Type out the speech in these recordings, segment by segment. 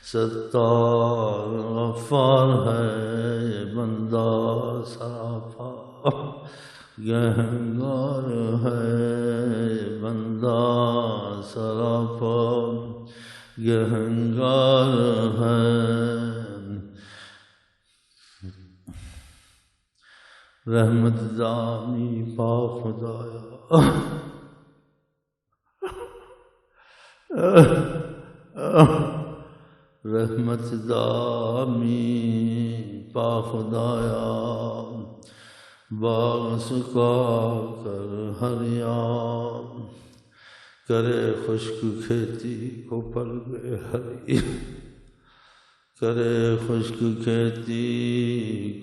ستار غفار ہے بندہ سراپا گہنگار ہے بندہ سراپا گہنگار ہے رحمت دامی پا خدایا رحمت دامی پا خدایا باغ سکا کر ہریاں کرے خشک کھیتی کو پل میں ہری کرے خشک کھیتی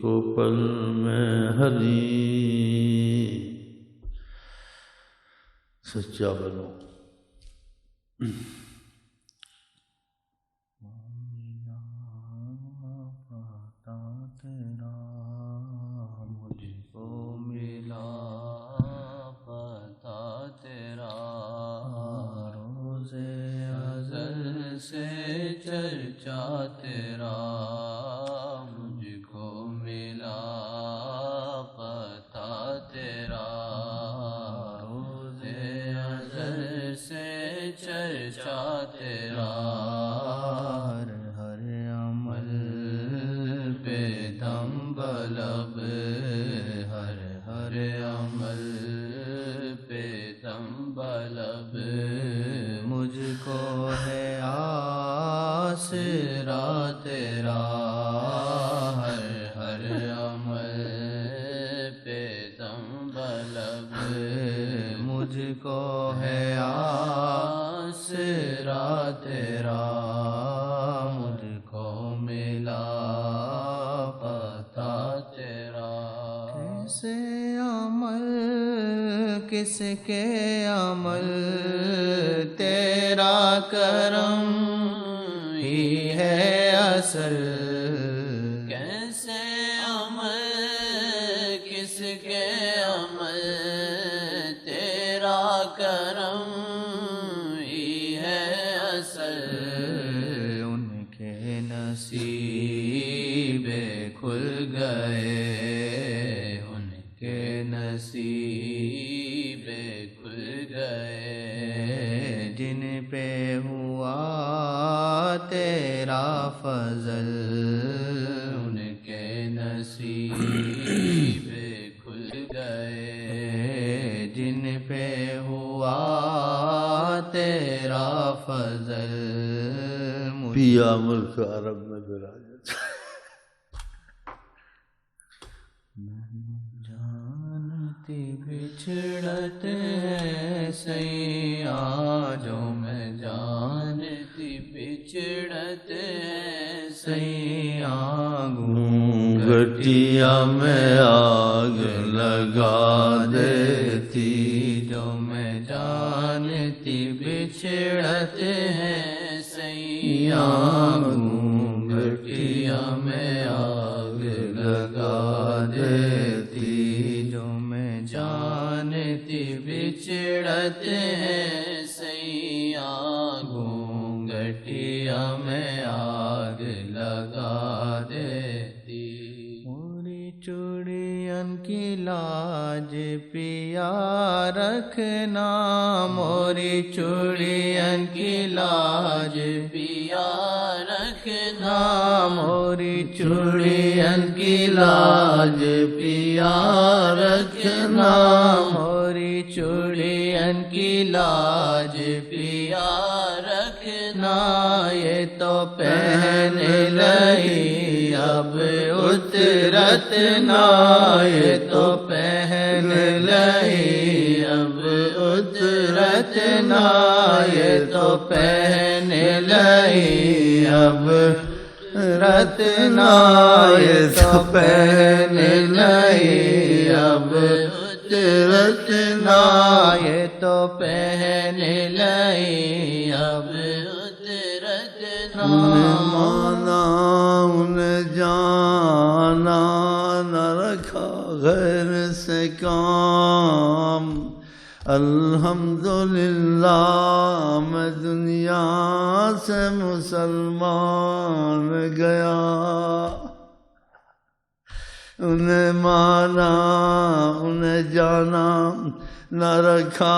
کو پل میں ہری سچا بنو سے چرچا تیرا مجھ کو ملا پتا تیرا روز ازل سے چرچا تیرا ہر عمل پہ دم بلب ہر عمل پہ دم بلب مجھ کو ہے آسرا تیرا ہر عمل پہ دم بلب مجھ کو ہے آسرا تیرا مجھ کو ملا پتا تیرا کیسے عمل کس کے عمل تیرا کرم ہی ہے اصل کیسے عمل کس کے عمل تیرا کرم ہی ہے اصل ان کے نصیب کھل گئے ان کے نصیب کھل گئے جن پہ ہوا تیرا فضل ان کے نصیب کھل گئے جن پہ ہوا تیرا فضل پیا ملک عرب میں براجت جانتی بچھڑت ہے سیاں جو میں جانتی بچھڑت ہے سیاں گھٹیا میں آگ لگا دیتی جو میں جانتی بچھڑت ہے سیاں گھٹیا میں آگ لگا دیتی جو میں جانتی بچھڑت ہے سیاں گھٹیا میں آگ لگا دیتی موری چوڑین کی لاج پیا رکھنا موری چوڑین کی لاج پیا رکھنا موری چوڑین کی لاج پیا رکھنا موری چوڑین کی لاج پیا رکھنا یہ تو پہن لئی اب اترت نہ یہ تو پہن لئی اب اترت نہ یہ تو پہن لئی اب رتنا یہ تو پہن لئی اب رتنا یہ تو پہن لئی اب رتنا مانا ان جانا نہ رکھا غیر سے کام الحمدللہ میں دنیا سے مسلمان گیا، انہیں مانا انہیں جانا نہ رکھا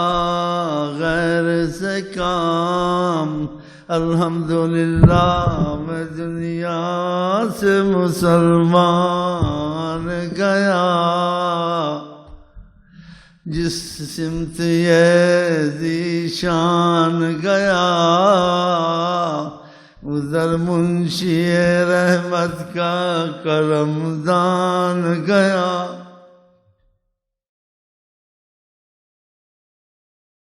غیر سے کام، الحمدللہ میں دنیا سے مسلمان گیا، جس سمت یہ ذیشان گیا، ادھر منشی رحمت کا کرم دان گیا۔